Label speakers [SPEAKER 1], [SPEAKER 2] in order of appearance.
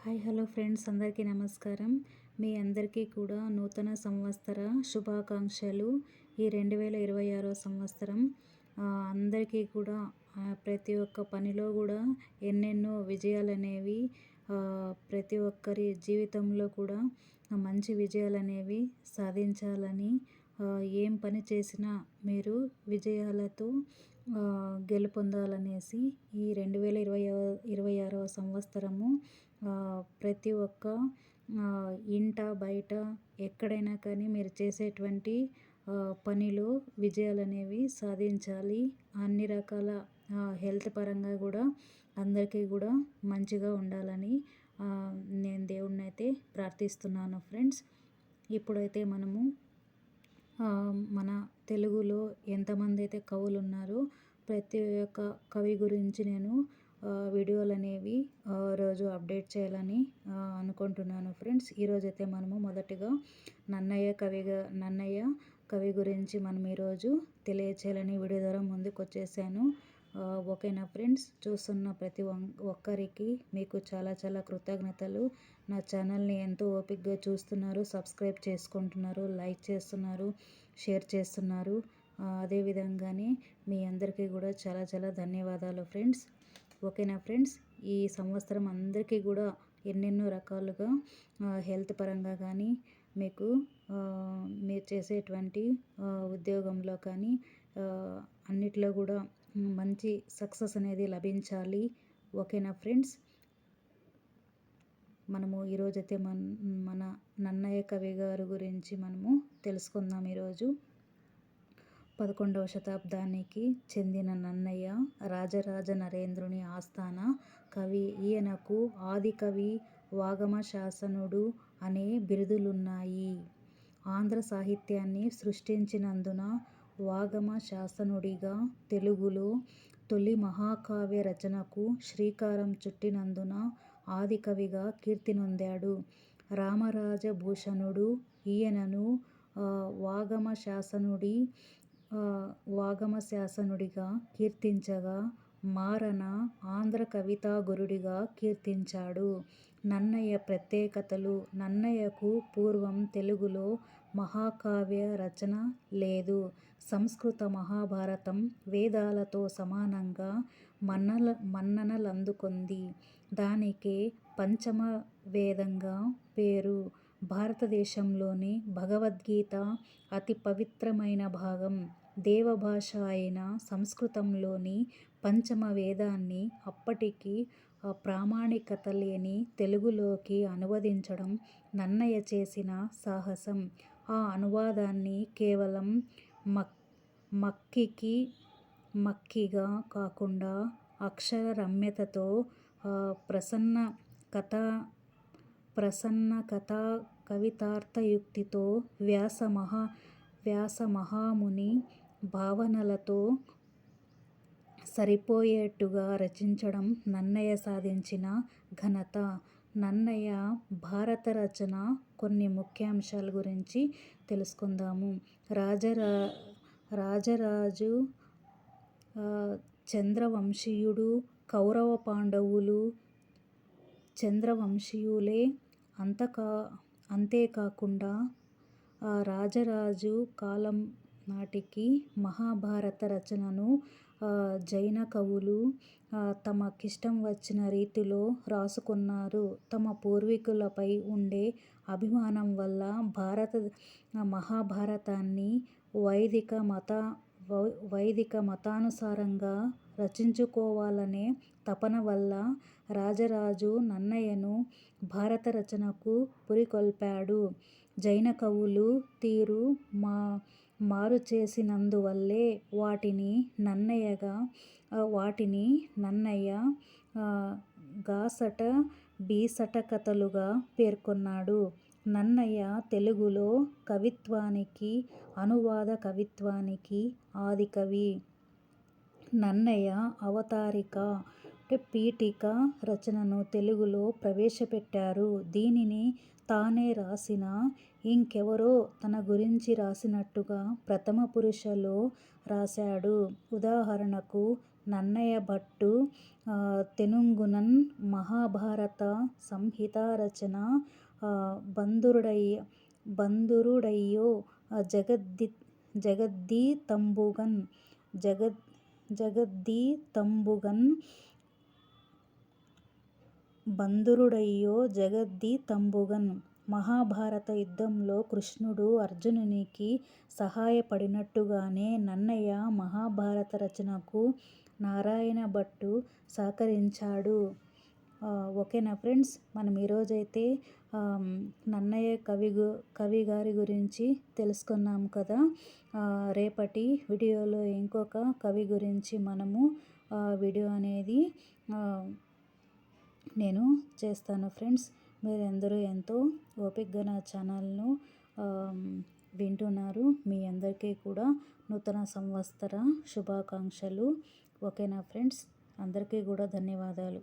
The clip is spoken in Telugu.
[SPEAKER 1] హాయ్ హలో ఫ్రెండ్స్, అందరికీ నమస్కారం. మీ అందరికీ కూడా నూతన సంవత్సర శుభాకాంక్షలు. ఈ 2026 సంవత్సరం అందరికీ కూడా ప్రతి ఒక్క పనిలో కూడా ఎన్నెన్నో విజయాలనేవి ప్రతి ఒక్కరి జీవితంలో కూడా మంచి విజయాలనేవి సాధించాలని, ఏం పని చేసినా మీరు విజయాలతో గెలుపొందాలనేసి ఈ 2026 సంవత్సరము ప్రతి ఒక్క ఇంట బయట ఎక్కడైనా కానీ మీరు చేసేటువంటి పనిలో విజయాలనేవి సాధించాలి. అన్ని రకాల హెల్త్ పరంగా కూడా అందరికీ కూడా మంచిగా ఉండాలని నేను దేవుణ్ణి అయితే ప్రార్థిస్తున్నాను ఫ్రెండ్స్. ఇప్పుడైతే మనము మన తెలుగులో ఎంతమంది అయితే కవులు ఉన్నారో ప్రతి ఒక్క కవి గురించి నేను వీడియోలు అనేవి రోజు అప్డేట్ చేయాలని అనుకుంటున్నాను ఫ్రెండ్స్. ఈరోజైతే మనము మొదటిగా నన్నయ్య కవి గురించి మనం ఈరోజు తెలియచేయాలని వీడియో ద్వారా ముందుకు వచ్చేసాను. ఓకేనా ఫ్రెండ్స్, చూస్తున్న ప్రతి ఒక్కరికి మీకు చాలా చాలా కృతజ్ఞతలు. నా ఛానల్ని ఎంతో ఓపికగా చూస్తున్నారు, సబ్స్క్రైబ్ చేసుకుంటున్నారు, లైక్ చేస్తున్నారు, షేర్ చేస్తున్నారు. అదేవిధంగానే మీ అందరికీ కూడా చాలా చాలా ధన్యవాదాలు ఫ్రెండ్స్. ఓకేనా ఫ్రెండ్స్, ఈ సంవత్సరం అందరికీ కూడా ఎన్నెన్నో రకాలుగా హెల్త్ పరంగా కానీ మీకు మీరు చేసేటువంటి ఉద్యోగంలో కానీ అన్నిట్లో కూడా మంచి సక్సెస్ అనేది లభించాలి. ఓకేనా ఫ్రెండ్స్, మనము ఈరోజైతే మన నన్నయ్య కవి గారి గురించి మనము తెలుసుకుందాం. ఈరోజు 11వ శతాబ్దానికి చెందిన నన్నయ్య రాజరాజ నరేంద్రుని ఆస్థాన కవి. ఈయనకు ఆదికవి, వాగమ శాసనుడు అనే బిరుదులున్నాయి. ఆంధ్ర సాహిత్యాన్ని సృష్టించినందున వాగమ శాసనుడిగా, తెలుగులో తొలి మహాకావ్య రచనకు శ్రీకారం చుట్టినందున ఆదికవిగా కీర్తి నొందాడు. రామరాజ భూషణుడు ఈయనను వాగమ శాసనుడిగా కీర్తించగా, మారన ఆంధ్ర కవితాగురుడిగా కీర్తించాడు. నన్నయ్య ప్రత్యేకతలు. నన్నయ్యకు పూర్వం తెలుగులో మహాకావ్య రచన లేదు. సంస్కృత మహాభారతం వేదాలతో సమానంగా మన్ననలందుకొంది. దానికే పంచమ వేదంగా పేరు. భారతదేశంలోని భగవద్గీత అతి పవిత్రమైన భాగం. దేవభాష అయిన సంస్కృతంలోని పంచమ వేదాన్ని అప్పటికి ప్రామాణికత లేని తెలుగులోకి అనువదించడం నన్నయ్య చేసిన సాహసం. ఆ అనువాదాన్ని కేవలం మక్కిగా కాకుండా అక్షర రమ్యతతో ప్రసన్న కవితార్థయుక్తితో వ్యాస మహాముని భావనలతో సరిపోయేట్టుగా రచించడం నన్నయ్య సాధించిన ఘనత. నన్నయ్య భారత రచన కొన్ని ముఖ్యాంశాల గురించి తెలుసుకుందాము. రాజరాజు చంద్రవంశీయుడు. కౌరవ పాండవులు చంద్రవంశీయులే. అంతేకాకుండా రాజరాజు కాలం నాటికి మహాభారత రచనను జైన కవులు తమకిష్టం వచ్చిన రీతిలో రాసుకున్నారు. తమ పూర్వీకులపై ఉండే అభిమానం వల్ల మహాభారతాన్ని వైదిక మతానుసారంగా రచించుకోవాలనే తపన వల్ల రాజరాజు నన్నయ్యను భారత రచనకు పురికొల్పాడు. జైన కవులు తీరు మారుచేసినందువల్లే వాటిని నన్నయ్య గాసట బీసట కథలుగా పేర్కొన్నాడు. నన్నయ్య తెలుగులో కవిత్వానికి, అనువాద కవిత్వానికి ఆదికవి. నన్నయ్య అవతారిక పీఠిక రచనను తెలుగులో ప్రవేశపెట్టారు. దీనిని తానే రాసినా, ఇంకెవరో తన గురించి రాసినట్టుగా ప్రథమ పురుషలో రాశాడు. ఉదాహరణకు నన్నయ భట్టు తెనుంగునన్ మహాభారత సంహిత రచన బంధురుడయ్యో జగద్దీతంబుగన్ జగద్దీతంబుగన్ బంధురుడయ్యో జగద్దీతంబుగన్. మహాభారత యుద్ధంలో కృష్ణుడు అర్జునునికి సహాయపడినట్టుగానే నన్నయ మహాభారత రచనకు నారాయణ భట్టు సహకరించాడు. ఓకేనా ఫ్రెండ్స్, మనం ఈరోజైతే నన్నయ కవి గారి గురించి తెలుసుకున్నాం కదా. రేపటి వీడియోలో ఇంకొక కవి గురించి మనము వీడియో అనేది నేను చేస్తాను ఫ్రెండ్స్. మీరందరూ ఎంతో ఓపికగా నా ఛానల్ను వింటున్నారు. మీ అందరికీ కూడా నూతన సంవత్సర శుభాకాంక్షలు. ఓకేనా ఫ్రెండ్స్, అందరికీ కూడా ధన్యవాదాలు.